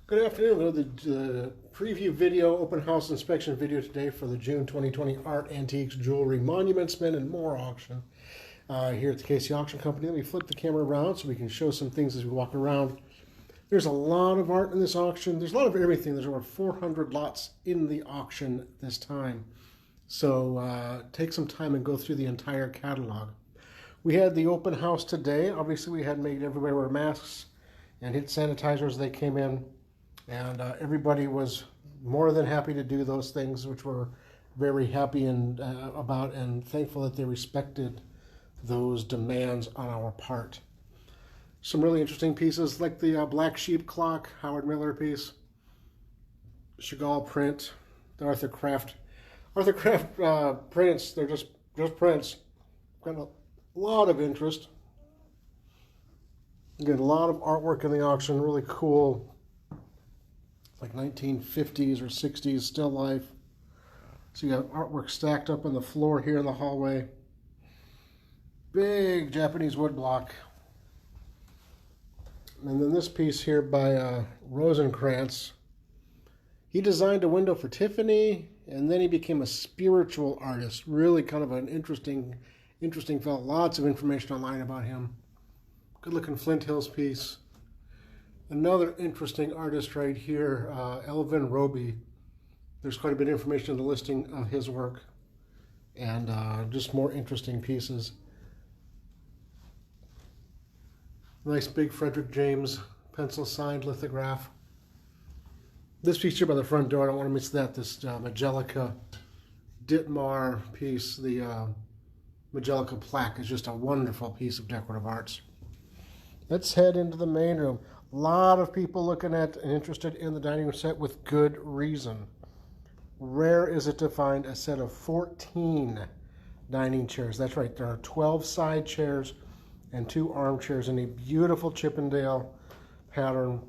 Good afternoon. We'll go to the preview video, open house inspection video today for the June 2020 Art, Antiques, Jewelry, Monuments Men, and More auction here at the KC Auction Company. Let me flip the camera around so we can show some things as we walk around. There's a lot of art in this auction. There's a lot of everything. There's over 400 lots in the auction this time. So take some time and go through the entire catalog. We had the open house today. Obviously, we had made everybody wear masks and hit sanitizer as they came in. And everybody was more than happy to do those things, which we're very happy about and thankful that they respected those demands on our part. Some really interesting pieces like the Black Sheep clock, Howard Miller piece, Chagall print, the Arthur Craft prints. They're just prints. Got a lot of interest. Again, a lot of artwork in the auction, really cool. Like 1950s or 60s still life. So you got artwork stacked up on the floor here in the hallway. Big Japanese woodblock. And then this piece here by Rosenkrantz. He designed a window for Tiffany, and then he became a spiritual artist. Really kind of an interesting fellow. Lots of information online about him. Good looking Flint Hills piece. Another interesting artist right here, Elvin Roby. There's quite a bit of information in the listing of his work, and just more interesting pieces. Nice big Frederick James pencil signed lithograph. This piece here by the front door, I don't want to miss that. This Majelica Ditmar piece, the Majelica plaque, is just a wonderful piece of decorative arts. Let's head into the main room. A lot of people looking at and interested in the dining room set with good reason. Rare is it to find a set of 14 dining chairs. That's right, there are 12 side chairs and 2 armchairs in a beautiful Chippendale pattern.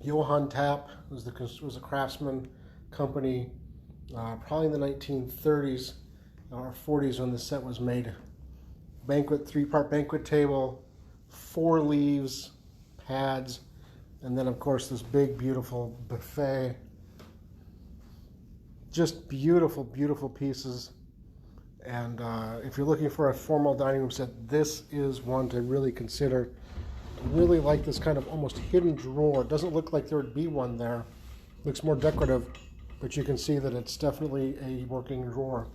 Johann Tapp was a craftsman company, probably in the 1930s or 40s when the set was made. Banquet, 3-part banquet table, 4 leaves, pads, and then of course this big beautiful buffet. Just beautiful pieces. And if you're looking for a formal dining room set, this is one to really consider. I really like this kind of almost hidden drawer. It doesn't look like there would be one there. It looks more decorative, but you can see that it's definitely a working drawer.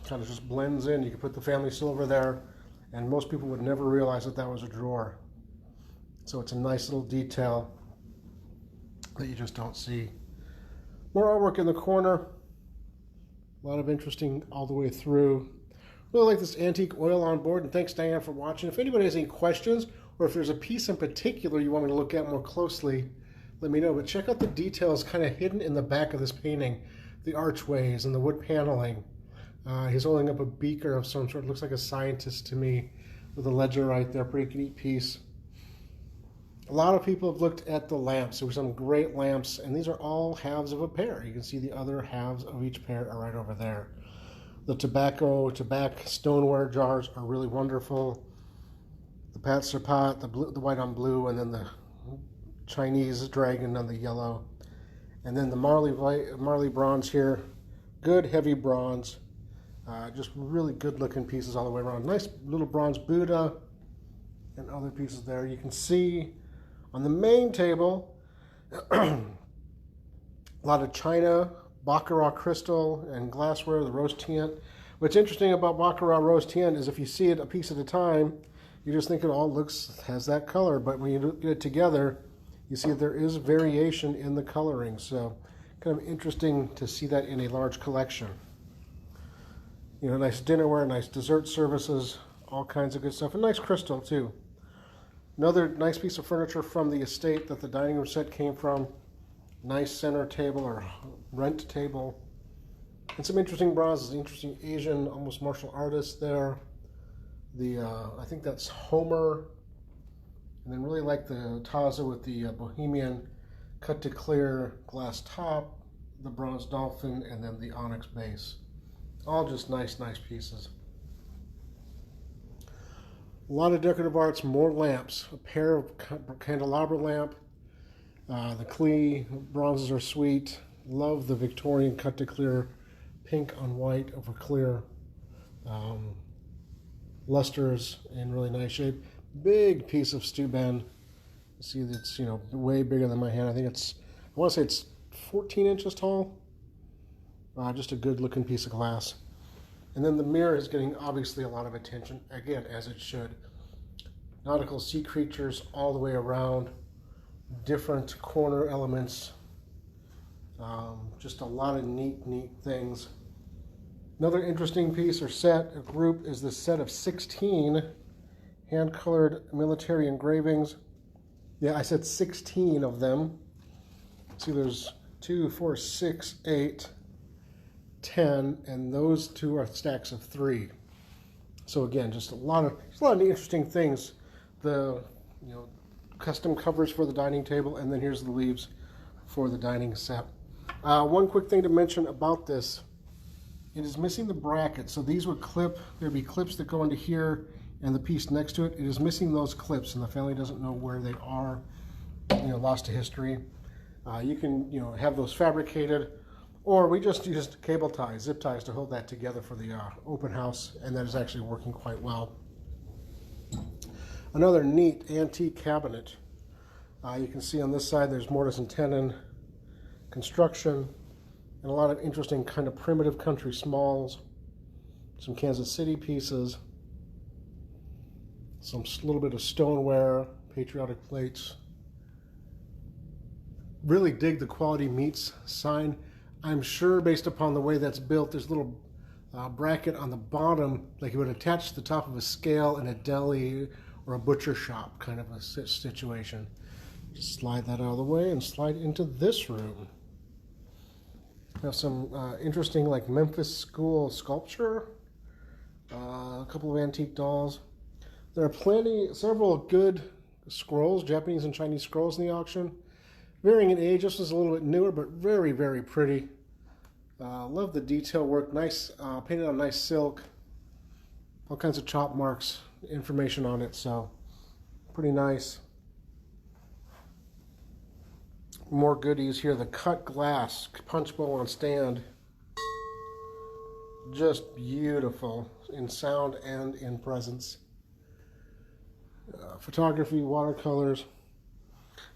Kind of just blends in. You can put the family silver there, and most people would never realize that that was a drawer. So it's a nice little detail that you just don't see. More artwork in the corner. A lot of interesting all the way through. Really like this antique oil on board, and thanks Diane for watching. If anybody has any questions, or if there's a piece in particular you want me to look at more closely, let me know. But check out the details kind of hidden in the back of this painting. The archways and the wood paneling. He's holding up a beaker of some sort. It looks like a scientist to me with a ledger right there. Pretty neat piece. A lot of people have looked at the lamps. There were some great lamps, and these are all halves of a pair. You can see the other halves of each pair are right over there. The tobacco stoneware jars are really wonderful. The Pat Sir Pot, the white on blue, and then the Chinese dragon on the yellow. And then the Marley bronze here. Good heavy bronze. Just really good looking pieces all the way around. Nice little bronze Buddha and other pieces there. You can see on the main table a lot of china, Baccarat crystal, and glassware, the rose tient. What's interesting about Baccarat rose tient is if you see it a piece at a time, you just think it all has that color. But when you get it together, you see there is variation in the coloring. So kind of interesting to see that in a large collection. You know, nice dinnerware, nice dessert services, all kinds of good stuff, and nice crystal too. Another nice piece of furniture from the estate that the dining room set came from. Nice center table or rent table. And some interesting bronzes, interesting Asian, almost martial artist there. I think that's Homer. And then really like the Taza with the Bohemian cut to clear glass top, the bronze dolphin, and then the onyx base. All just nice pieces. A lot of decorative arts, more lamps. A pair of candelabra lamp. The Klee bronzes are sweet. Love the Victorian cut to clear pink on white over clear. Lusters in really nice shape. Big piece of Steuben. See, it's, you know, way bigger than my hand. I want to say it's 14 inches tall. Just a good looking piece of glass. And then the mirror is getting obviously a lot of attention, again, as it should. Nautical sea creatures all the way around, different corner elements, just a lot of neat things. Another interesting piece or set, or group, is the set of 16 hand-colored military engravings. Yeah, I said 16 of them. See, there's 2, 4, 6, 8, 10, and those two are stacks of 3. So again, just a lot of interesting things. The, you know, custom covers for the dining table, and then here's the leaves for the dining set. One quick thing to mention about this: it is missing the bracket. So these would clip. There'd be clips that go into here, and the piece next to it. It is missing those clips, and the family doesn't know where they are. You know, lost to history. You can, you know, have those fabricated. Or we just used cable ties, zip ties, to hold that together for the open house, and that is actually working quite well. Another neat antique cabinet. You can see on this side there's mortise and tenon construction, and a lot of interesting kind of primitive country smalls, some Kansas City pieces, some little bit of stoneware, patriotic plates. Really dig the quality meats sign. I'm sure, based upon the way that's built, there's a little bracket on the bottom, like you would attach to the top of a scale in a deli or a butcher shop kind of a situation. Just slide that out of the way and slide into this room. Have some interesting, like, Memphis school sculpture, a couple of antique dolls. There are several good scrolls, Japanese and Chinese scrolls in the auction. Varying in age. This is a little bit newer, but very pretty. Love the detail work. Nice, painted on nice silk. All kinds of chop marks, information on it, so pretty nice. More goodies here. The cut glass punch bowl on stand. Just beautiful in sound and in presence. Photography, watercolors.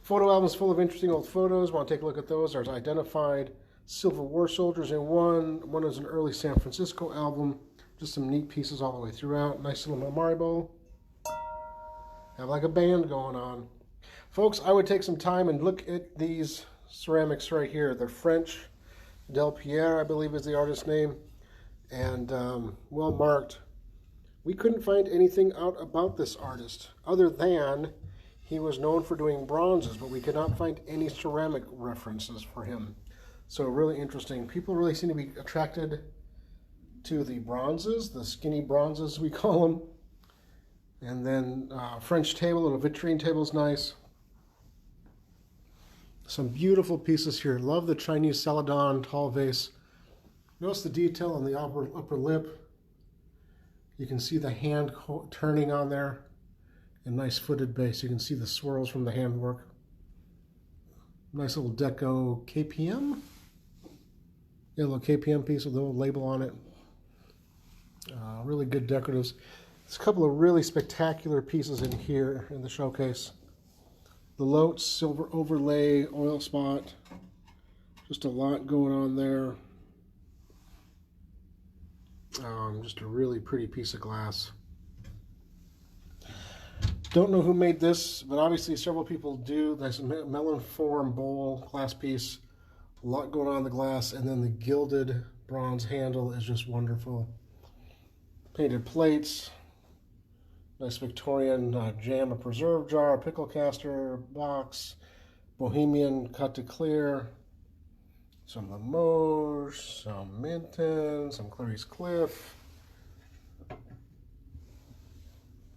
Photo albums full of interesting old photos. Want to take a look at those? There's identified Civil War soldiers in one. One is an early San Francisco album. Just some neat pieces all the way throughout. Nice little memory bowl. Have like a band going on. Folks, I would take some time and look at these ceramics right here. They're French. Del Pierre, I believe, is the artist's name. And well marked. We couldn't find anything out about this artist other than he was known for doing bronzes, but we could not find any ceramic references for him. So really interesting. People really seem to be attracted to the bronzes, the skinny bronzes we call them. And then French table, little vitrine table is nice. Some beautiful pieces here. Love the Chinese Celadon tall vase. Notice the detail on the upper lip. You can see the hand turning on there. A nice footed base. You can see the swirls from the handwork. Nice little deco KPM. Yeah, a little KPM piece with a little label on it. Really good decoratives. There's a couple of really spectacular pieces in here in the showcase. The Lote silver overlay oil spot. Just a lot going on there. Just a really pretty piece of glass. Don't know who made this, but obviously several people do. There's a melon form bowl glass piece. A lot going on in the glass, and then the gilded bronze handle is just wonderful. Painted plates. Nice Victorian jam, a preserve jar, pickle caster, box, Bohemian cut to clear, some Limoges, some Minton, some Clarice Cliff.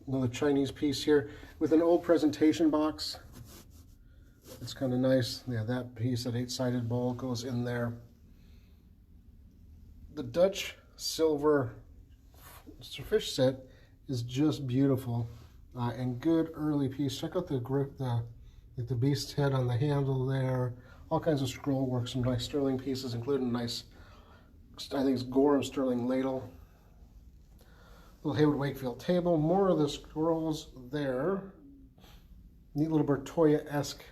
Another Chinese piece here with an old presentation box. It's kind of nice. Yeah, that piece, that 8-sided bowl goes in there. The Dutch silver fish set is just beautiful. and good early piece. Check out the grip, like the beast head on the handle there. All kinds of scroll work, some nice sterling pieces, including a nice, I think it's Gorham sterling ladle. Little Haywood Wakefield table. More of the scrolls there. Neat little Bertoya-esque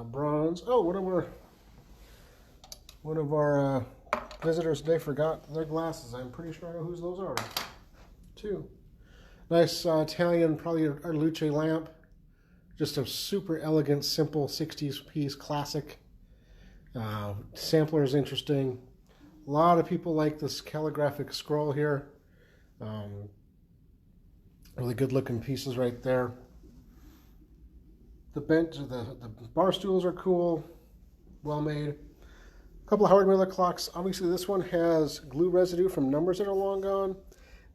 bronze. Oh, one of our visitors today forgot their glasses. I'm pretty sure I know whose those are. Two. Nice Italian, probably a Luce lamp. Just a super elegant, simple 60s piece, classic. Sampler is interesting. A lot of people like this calligraphic scroll here. Really good looking pieces right there. The bar stools are cool, well made. A couple of Howard Miller clocks. Obviously this one has glue residue from numbers that are long gone.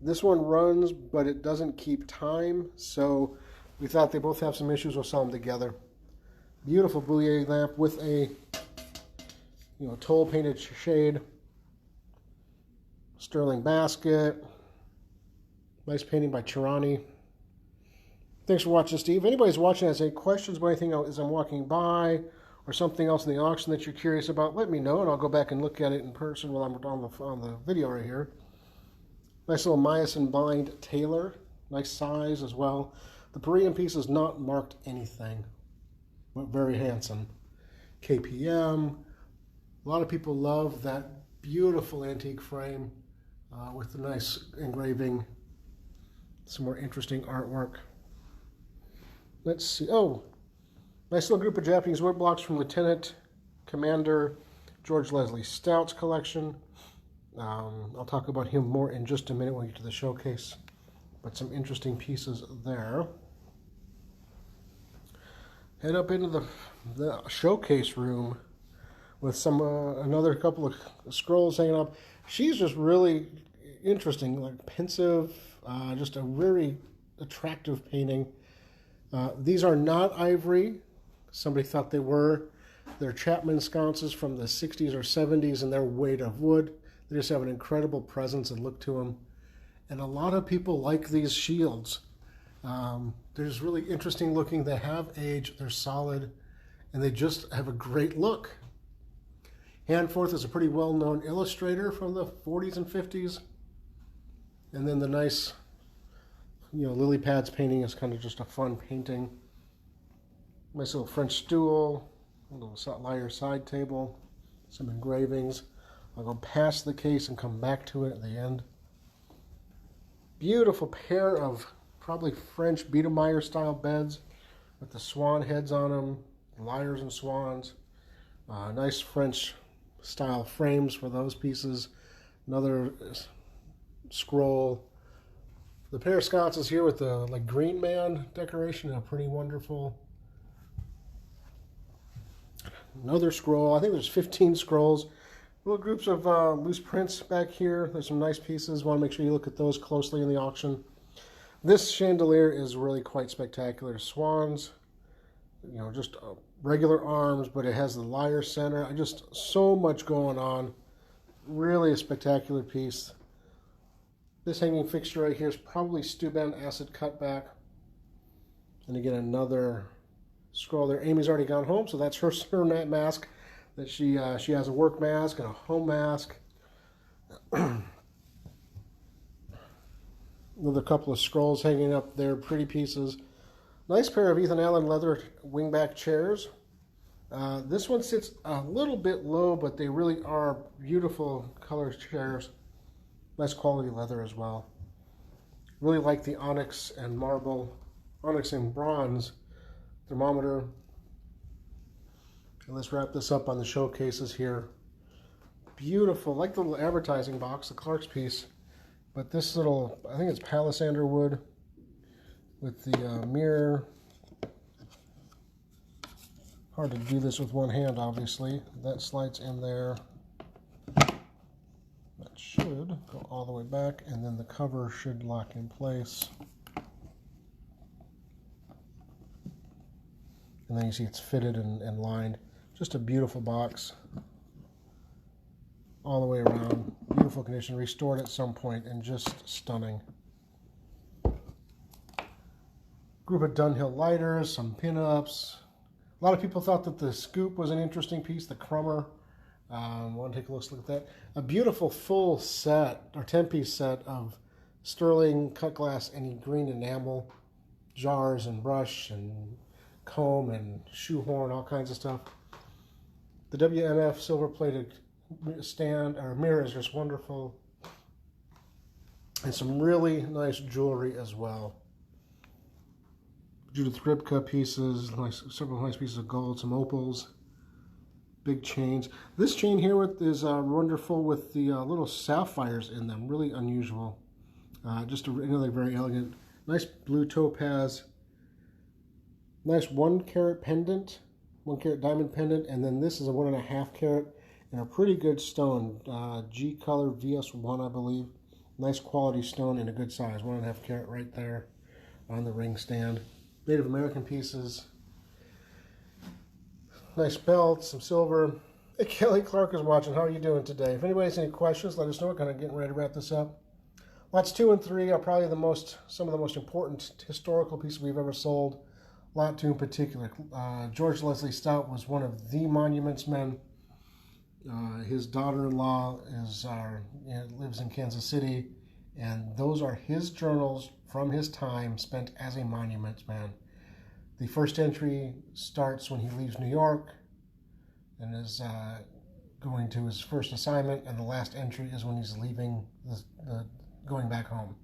This one runs, but it doesn't keep time, so we thought they both have some issues. We'll sell them together. Beautiful Boulier lamp with a toll painted shade. Sterling basket. Nice painting by Chirani. Thanks for watching, Steve. If anybody's watching has any questions about anything as I'm walking by or something else in the auction that you're curious about, let me know, and I'll go back and look at it in person while I'm on the video right here. Nice little myosin bind Taylor. Nice size as well. The Parisian piece is not marked anything, but very handsome. KPM. A lot of people love that beautiful antique frame with the nice engraving. Some more interesting artwork. Let's see. Oh, nice little group of Japanese wood blocks from Lieutenant Commander George Leslie Stout's collection. I'll talk about him more in just a minute when we get to the showcase. But some interesting pieces there. Head up into the showcase room with some another couple of scrolls hanging up. She's just really interesting, like pensive, just a very attractive painting. These are not ivory. Somebody thought they were. They're Chapman sconces from the 60s or 70s, and they're weight of wood. They just have an incredible presence and look to them. And a lot of people like these shields. They're just really interesting looking. They have age, they're solid, and they just have a great look. Hanforth is a pretty well-known illustrator from the 40s and 50s. And then the nice, lily pads painting is kind of just a fun painting. Nice little French stool, a little lyre side table, some engravings. I'll go past the case and come back to it at the end. Beautiful pair of probably French Biedermeier style beds with the swan heads on them, lyres and swans. Nice French style frames for those pieces. Another scroll. The pair of sconces here with the Green Man decoration are pretty wonderful. Another scroll. I think there's 15 scrolls. Little groups of loose prints back here. There's some nice pieces. Want to make sure you look at those closely in the auction. This chandelier is really quite spectacular. Swans, just regular arms, but it has the lyre center. Just so much going on. Really a spectacular piece. This hanging fixture right here is probably Steuben acid cutback. And again, another scroll there. Amy's already gone home, so that's her mask. That she has a work mask and a home mask. Another couple of scrolls hanging up there, pretty pieces. Nice pair of Ethan Allen leather wingback chairs. This one sits a little bit low, but they really are beautiful color chairs. Nice quality leather as well. Really like the onyx and marble, onyx and bronze thermometer. And let's wrap this up on the showcases here. Beautiful, like the little advertising box, the Clark's piece. But this little, I think it's palisander wood with the mirror. Hard to do this with one hand, obviously. That slides in there. That should go all the way back, and then the cover should lock in place. And then you see it's fitted and lined. Just a beautiful box. All the way around. Beautiful condition. Restored at some point and just stunning. Group of Dunhill lighters, some pinups. A lot of people thought that the scoop was an interesting piece, the crummer. Want to take a look at that. A beautiful full set, or 10-piece set of sterling, cut glass, and green enamel jars and brush and comb and shoehorn, all kinds of stuff. The WMF silver-plated stand or mirror is just wonderful. And some really nice jewelry as well. Judith Ripka pieces, several nice pieces of gold, some opals, big chains. This chain here is wonderful with the little sapphires in them, really unusual. Just another very elegant, nice blue topaz, nice 1 carat pendant, 1 carat diamond pendant, and then this is a 1.5 carat and a pretty good stone, G color VS1, I believe. Nice quality stone and a good size, 1.5 carat right there on the ring stand. Native American pieces. Nice belt, some silver. Hey, Kelly Clark is watching. How are you doing today? If anybody has any questions, let us know. We're kind of getting ready to wrap this up. Lots 2 and 3 are probably some of the most important historical pieces we've ever sold. Lot 2 in particular. George Leslie Stout was one of the monuments men. His daughter-in-law lives in Kansas City, and those are his journals from his time spent as a monuments man. The first entry starts when he leaves New York and is going to his first assignment, and the last entry is when he's leaving, going back home.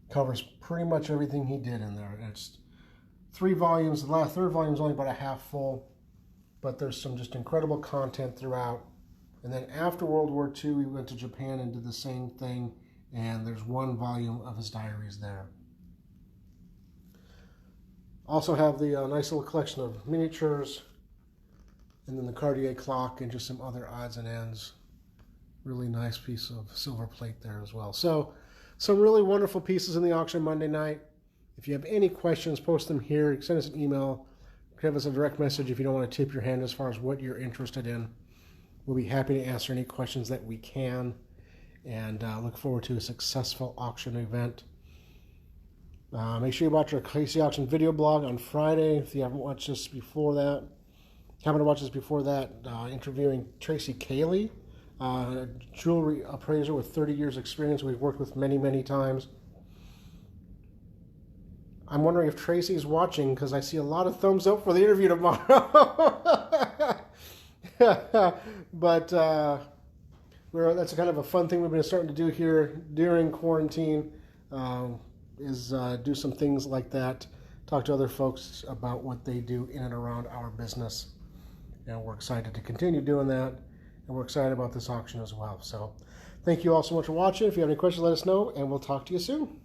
Covers pretty much everything he did in there. It's 3 volumes. The third volume is only about a half full, but there's some just incredible content throughout. And then after World War II, he went to Japan and did the same thing, and there's 1 volume of his diaries there. Also have the nice little collection of miniatures, and then the Cartier clock, and just some other odds and ends. Really nice piece of silver plate there as well. So, some really wonderful pieces in the auction Monday night. If you have any questions, post them here. Send us an email. Give us a direct message if you don't want to tip your hand as far as what you're interested in. We'll be happy to answer any questions that we can, and look forward to a successful auction event. Make sure you watch our KC Auction video blog on Friday if you haven't watched this before that. Interviewing Tracy Cayley, a jewelry appraiser with 30 years experience we've worked with many, many times. I'm wondering if Tracy's watching, because I see a lot of thumbs up for the interview tomorrow. But that's kind of a fun thing we've been starting to do here during quarantine, is do some things like that, talk to other folks about what they do in and around our business. And we're excited to continue doing that, and we're excited about this auction as well. So thank you all so much for watching. If you have any questions, let us know, and we'll talk to you soon.